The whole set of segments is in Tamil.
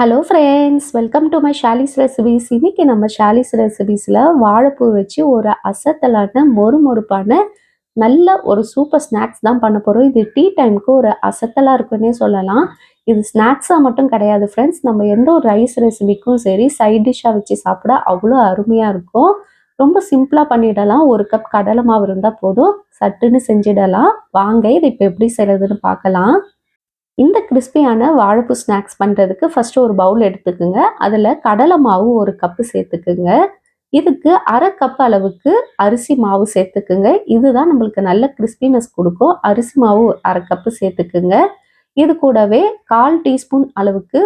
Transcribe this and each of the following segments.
Hello friends, welcome to my Shali's recipes. இன்னைக்கு நம்ம ஷாலிஸ் ரெசிபீஸில் வாழைப்பூ வச்சு ஒரு அசத்தலான மொறுமொறுப்பான நல்ல ஒரு சூப்பர் ஸ்நாக்ஸ் தான் பண்ண போகிறோம். இது டீ டைமுக்கு ஒரு அசத்தலாக இருக்குன்னே சொல்லலாம். இது ஸ்நாக்ஸாக மட்டும் கிடையாது ஃப்ரெண்ட்ஸ், நம்ம எந்த ஒரு ரைஸ் ரெசிபிக்கும் சரி சைட் டிஷ்ஷாக வச்சு சாப்பிட அவ்வளோ அருமையாக இருக்கும். ரொம்ப சிம்பிளாக பண்ணிடலாம். ஒரு கப் கடலை மாவு இருந்தால் போதும், சட்டுன்னு செஞ்சிடலாம். வாங்க இதை இப்போ எப்படி செய்கிறதுன்னு பார்க்கலாம். இந்த கிறிஸ்பியான வாழைப்பூ ஸ்நாக்ஸ் பண்ணுறதுக்கு ஃபஸ்ட்டு ஒரு பவுல் எடுத்துக்குங்க. அதில் கடலை மாவு ஒரு கப்பு சேர்த்துக்குங்க. இதுக்கு அரை கப் அளவுக்கு அரிசி மாவு சேர்த்துக்குங்க. இதுதான் நம்மளுக்கு நல்ல கிறிஸ்பினஸ் கொடுக்கும். அரிசி மாவு அரை கப்பு சேர்த்துக்குங்க. இது கூடவே 1/4 டீஸ்பூன் அளவுக்கு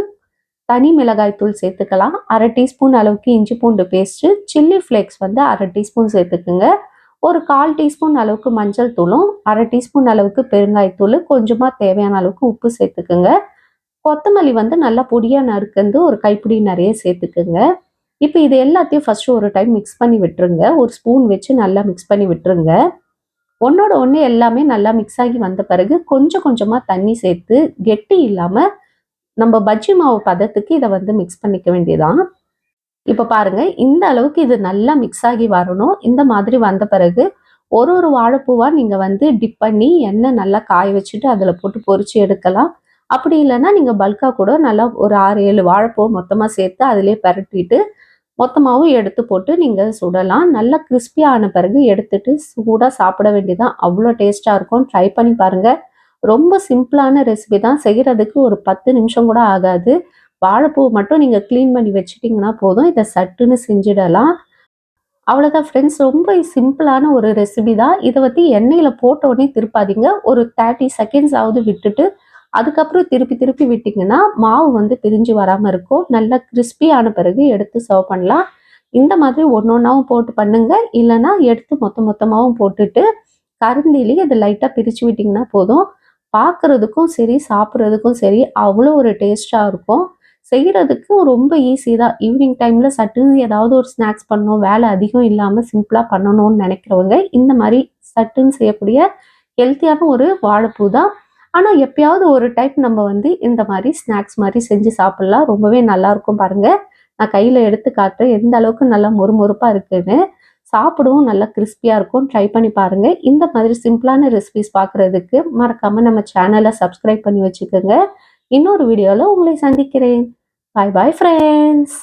தனி மிளகாய் தூள் சேர்த்துக்கலாம். அரை டீஸ்பூன் அளவுக்கு இஞ்சி பூண்டு பேஸ்ட்டு, சில்லி ஃப்ளேக்ஸ் வந்து அரை டீஸ்பூன் சேர்த்துக்குங்க. ஒரு 1/4 டீஸ்பூன் அளவுக்கு மஞ்சள் தூளும், அரை டீஸ்பூன் அளவுக்கு பெருங்காயத்தூள், கொஞ்சமாக தேவையான அளவுக்கு உப்பு சேர்த்துக்குங்க. கொத்தமல்லி வந்து நல்லா பொடியாக நறுக்கந்து ஒரு கைப்பிடி நிறைய சேர்த்துக்குங்க. இப்போ இது எல்லாத்தையும் ஃபஸ்ட்டு ஒரு டைம் மிக்ஸ் பண்ணி விட்டுருங்க. ஒரு ஸ்பூன் வச்சு நல்லா மிக்ஸ் பண்ணி விட்டுருங்க. ஒன்றோட ஒன்று எல்லாமே நல்லா மிக்ஸ் ஆகி வந்த பிறகு கொஞ்சம் கொஞ்சமாக தண்ணி சேர்த்து கெட்டி இல்லாமல் நம்ம பஜ்ஜி மாவு பதத்துக்கு இதை வந்து மிக்ஸ் பண்ணிக்க வேண்டியதான். இப்போ பாருங்க, இந்த அளவுக்கு இது நல்லா மிக்ஸ் ஆகி வரணும். இந்த மாதிரி வந்த பிறகு ஒரு ஒரு வாழைப்பூவா நீங்க வந்து டிப் பண்ணி எண்ணெய் நல்லா காய வச்சுட்டு அதில் போட்டு பொரிச்சு எடுக்கலாம். அப்படி இல்லைன்னா நீங்க பல்கா கூட நல்லா ஒரு 6, 7 வாழைப்பூ மொத்தமா சேர்த்து அதிலே பரட்டிட்டு மொத்தமாவும் எடுத்து போட்டு நீங்க சுடலாம். நல்லா கிறிஸ்பியா ஆன பிறகு எடுத்துட்டு சூடா சாப்பிட வேண்டியதான். அவ்வளோ டேஸ்டா இருக்கும். ட்ரை பண்ணி பாருங்க. ரொம்ப சிம்பிளான ரெசிபி தான். செய்யறதுக்கு ஒரு 10 நிமிஷம் கூட ஆகாது. வாழைப்பூ மட்டும் நீங்க கிளீன் பண்ணி வச்சுட்டீங்கன்னா போதும். இதை சட்டுன்னு செஞ்சிடலாம். அவ்வளோதான் ஃப்ரெண்ட்ஸ். ரொம்ப சிம்பிளான ஒரு ரெசிபி தான். இதை வந்து எண்ணெயில போட்ட உடனே திருப்பாதீங்க. ஒரு 30 செகண்ட்ஸ் ஆவது விட்டுட்டு அதுக்கப்புறம் திருப்பி திருப்பி விட்டிங்கன்னா மாவு வந்து பிரிஞ்சு வராமல் இருக்கும். நல்லா கிறிஸ்பி ஆன பிறகு எடுத்து சர்வ் பண்ணலாம். இந்த மாதிரி ஒன்று ஒன்றாவும் போட்டு பண்ணுங்க. இல்லைன்னா எடுத்து மொத்தமாகவும் போட்டுட்டு கரண்டிலேயே இதை லைட்டாக பிரித்து விட்டிங்கன்னா போதும். பார்க்குறதுக்கும் சரி சாப்பிட்றதுக்கும் சரி அவ்வளோ ஒரு டேஸ்ட்டாக இருக்கும். செய்கிறதுக்கு ரொம்ப ஈஸி தான். ஈவினிங் டைமில் சட்டுன்னு ஏதாவது ஒரு ஸ்நாக்ஸ் பண்ணணும், வேலை அதிகம் இல்லாமல் சிம்பிளாக பண்ணணும்னு நினைக்கிறவங்க இந்த மாதிரி சட்டுன்னு செய்யக்கூடிய ஹெல்த்தியான ஒரு வாழைப்பூ தான். ஆனால் எப்பயாவது ஒரு டைம் நம்ம வந்து இந்த மாதிரி ஸ்நாக்ஸ் மாதிரி செஞ்சு சாப்பிட்லாம். ரொம்பவே நல்லாயிருக்கும் பாருங்கள். நான் கையில் எடுத்து காட்டுறேன் எந்த அளவுக்கு நல்லா மொறுமொறுப்பாக இருக்குன்னு. சாப்பிடவும் நல்லா கிறிஸ்பியாக இருக்கும். ட்ரை பண்ணி பாருங்கள். இந்த மாதிரி சிம்பிளான ரெசிபிஸ் பார்க்குறதுக்கு மறக்காமல் நம்ம சேனலை சப்ஸ்கிரைப் பண்ணி வச்சுக்கோங்க. இன்னொரு வீடியோவில் உங்களை சந்திக்கிறேன். பாய் பாய் ஃப்ரெண்ட்ஸ்.